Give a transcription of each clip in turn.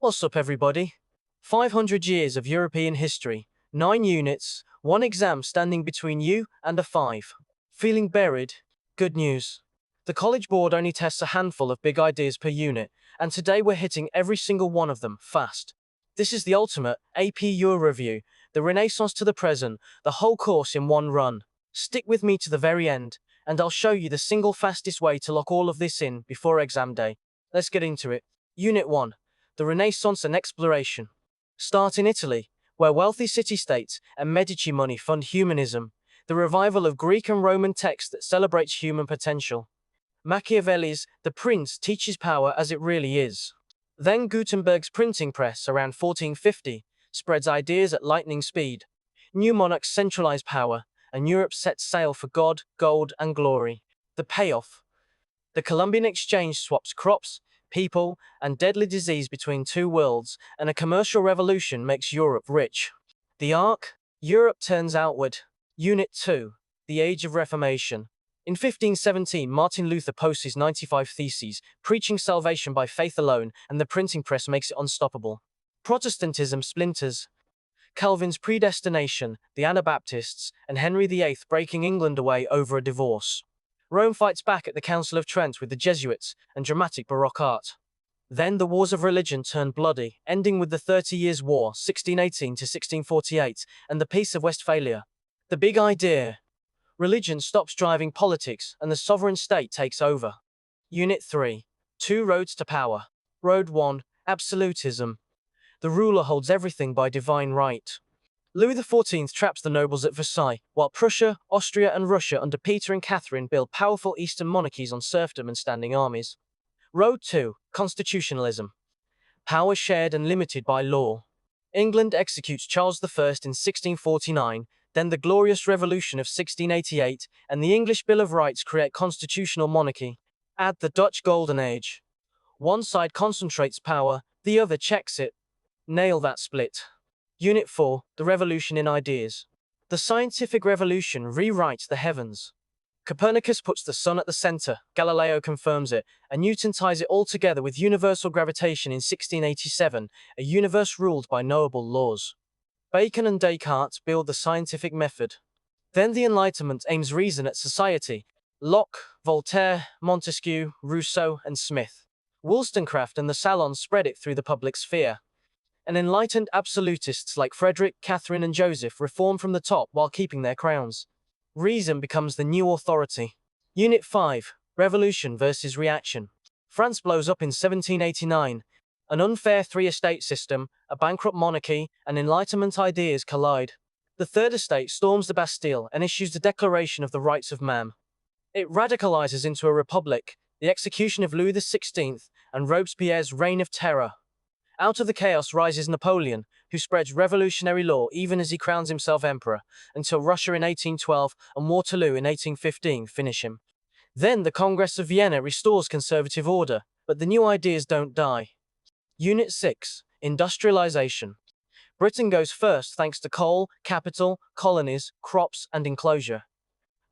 What's up, everybody? 500 years of European history, 9 units, 1 exam standing between you and a 5. Feeling buried? Good news. The College Board only tests a handful of big ideas per unit, and today we're hitting every single one of them fast. This is the ultimate AP Euro review, the Renaissance to the present, the whole course in one run. Stick with me to the very end, and I'll show you the single fastest way to lock all of this in before exam day. Let's get into it. Unit 1. The Renaissance and Exploration. Start in Italy, where wealthy city-states and Medici money fund humanism, the revival of Greek and Roman text that celebrates human potential. Machiavelli's The Prince teaches power as it really is. Then Gutenberg's printing press around 1450 spreads ideas at lightning speed. New monarchs centralize power, and Europe sets sail for God, gold, and glory. The payoff. The Columbian Exchange swaps crops, people, and deadly disease between two worlds, and a commercial revolution makes Europe rich. The arc? Europe turns outward. Unit 2. The Age of Reformation. In 1517, Martin Luther posts his 95 Theses, preaching salvation by faith alone, and the printing press makes it unstoppable. Protestantism splinters. Calvin's predestination, the Anabaptists, and Henry VIII breaking England away over a divorce. Rome fights back at the Council of Trent with the Jesuits and dramatic Baroque art. Then the wars of religion turn bloody, ending with the 30 Years' War, 1618 to 1648, and the Peace of Westphalia. The big idea. Religion stops driving politics, and the sovereign state takes over. Unit 3. 2 roads to power. Road 1. Absolutism. The ruler holds everything by divine right. Louis XIV traps the nobles at Versailles, while Prussia, Austria, and Russia under Peter and Catherine build powerful Eastern monarchies on serfdom and standing armies. Road 2. Constitutionalism. Power shared and limited by law. England executes Charles I in 1649, then the Glorious Revolution of 1688, and the English Bill of Rights create constitutional monarchy. Add the Dutch Golden Age. One side concentrates power, the other checks it. Nail that split. Unit 4. The Revolution in Ideas. The scientific revolution rewrites the heavens. Copernicus puts the sun at the center, Galileo confirms it, and Newton ties it all together with universal gravitation in 1687, a universe ruled by knowable laws. Bacon and Descartes build the scientific method. Then the Enlightenment aims reason at society. Locke, Voltaire, Montesquieu, Rousseau, and Smith. Wollstonecraft and the Salons spread it through the public sphere. And enlightened absolutists like Frederick, Catherine, and Joseph reform from the top while keeping their crowns. Reason becomes the new authority. Unit 5. Revolution versus Reaction. France blows up in 1789. An unfair three-estate system, a bankrupt monarchy, and Enlightenment ideas collide. The Third Estate storms the Bastille and issues the Declaration of the Rights of Man. It radicalizes into a republic, the execution of Louis XVI, and Robespierre's Reign of Terror. Out of the chaos rises Napoleon, who spreads revolutionary law even as he crowns himself emperor, until Russia in 1812 and Waterloo in 1815 finish him. Then the Congress of Vienna restores conservative order, but the new ideas don't die. Unit 6. Industrialization. Britain goes first thanks to coal, capital, colonies, crops, and enclosure.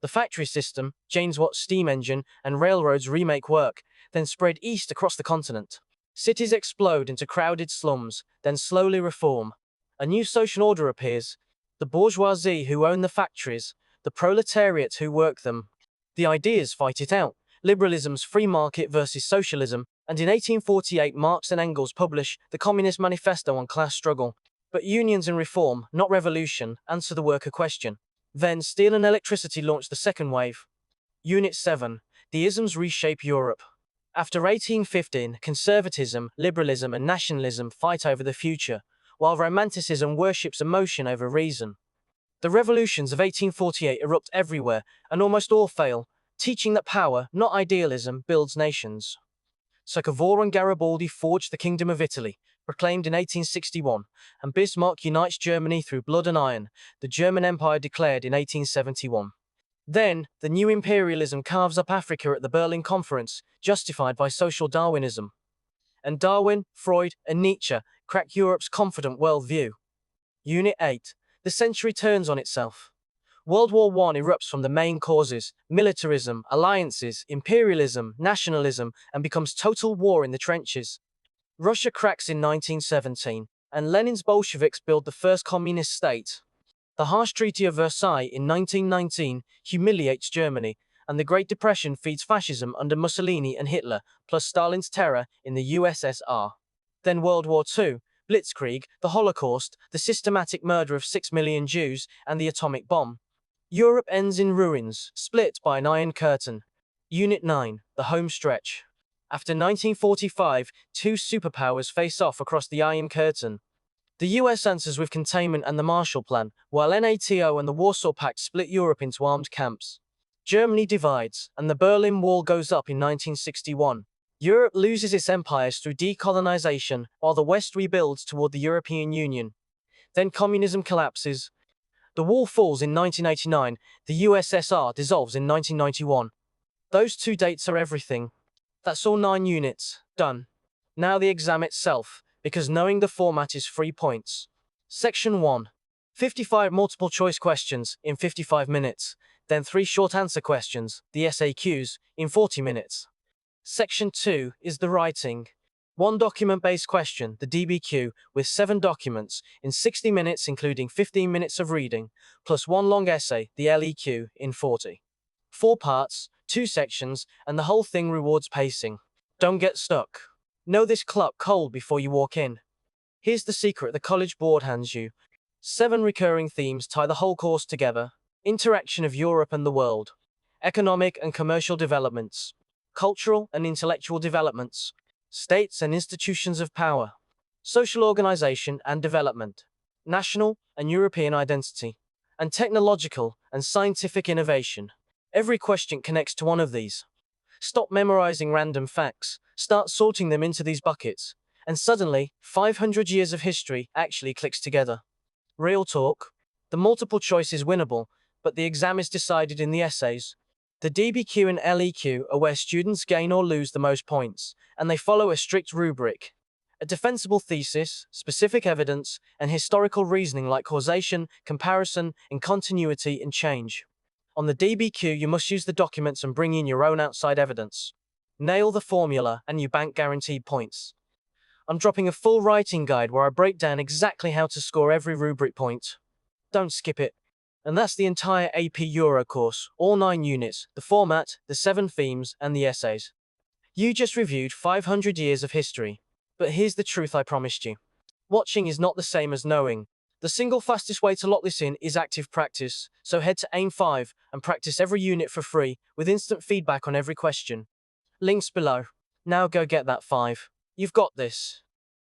The factory system, James Watt's steam engine, and railroads remake work, then spread east across the continent. Cities explode into crowded slums, then slowly reform. A new social order appears. The bourgeoisie who own the factories, the proletariat who work them. The ideas fight it out. Liberalism's free market versus socialism, and in 1848 Marx and Engels publish the Communist Manifesto on class struggle. But unions and reform, not revolution, answer the worker question. Then steel and electricity launch the second wave. Unit 7. The isms reshape Europe. After 1815, conservatism, liberalism, and nationalism fight over the future, while romanticism worships emotion over reason. The revolutions of 1848 erupt everywhere, and almost all fail, teaching that power, not idealism, builds nations. So Cavour and Garibaldi forged the Kingdom of Italy, proclaimed in 1861, and Bismarck unites Germany through blood and iron, the German Empire declared in 1871. Then, the new imperialism carves up Africa at the Berlin Conference, justified by social Darwinism. And Darwin, Freud, and Nietzsche crack Europe's confident worldview. Unit 8. The century turns on itself. World War I erupts from the main causes, militarism, alliances, imperialism, nationalism, and becomes total war in the trenches. Russia cracks in 1917, and Lenin's Bolsheviks build the first communist state. The harsh Treaty of Versailles in 1919 humiliates Germany, and the Great Depression feeds fascism under Mussolini and Hitler, plus Stalin's terror in the USSR. Then World War II, Blitzkrieg, the Holocaust, the systematic murder of 6 million Jews, and the atomic bomb. Europe ends in ruins, split by an Iron Curtain. Unit 9, the home stretch. After 1945, two superpowers face off across the Iron Curtain. The US answers with containment and the Marshall Plan, while NATO and the Warsaw Pact split Europe into armed camps. Germany divides, and the Berlin Wall goes up in 1961. Europe loses its empires through decolonization, while the West rebuilds toward the European Union. Then communism collapses. The wall falls in 1989, the USSR dissolves in 1991. Those two dates are everything. That's all 9 units, done. Now the exam itself, because knowing the format is 3 points. Section 1. 55 multiple choice questions in 55 minutes, then 3 short answer questions, the SAQs, in 40 minutes. Section 2 is the writing. 1 document-based question, the DBQ, with 7 documents, in 60 minutes including 15 minutes of reading, plus 1 long essay, the LEQ, in 40. 4 parts, 2 sections, and the whole thing rewards pacing. Don't get stuck. Know this clock cold before you walk in. Here's the secret the College Board hands you. 7 recurring themes tie the whole course together. Interaction of Europe and the world. Economic and commercial developments. Cultural and intellectual developments. States and institutions of power. Social organization and development. National and European identity. And technological and scientific innovation. Every question connects to one of these. Stop memorizing random facts, start sorting them into these buckets, and suddenly, 500 years of history actually clicks together. Real talk. The multiple choice is winnable, but the exam is decided in the essays. The DBQ and LEQ are where students gain or lose the most points, and they follow a strict rubric. A defensible thesis, specific evidence, and historical reasoning like causation, comparison, and continuity and change. On the DBQ, you must use the documents and bring in your own outside evidence. Nail the formula, and you bank guaranteed points. I'm dropping a full writing guide where I break down exactly how to score every rubric point. Don't skip it. And that's the entire AP Euro course, all 9 units, the format, the 7 themes, and the essays. You just reviewed 500 years of history. But here's the truth I promised you. Watching is not the same as knowing. The single fastest way to lock this in is active practice, so head to AIM5 and practice every unit for free, with instant feedback on every question. Links below. Now go get that 5. You've got this.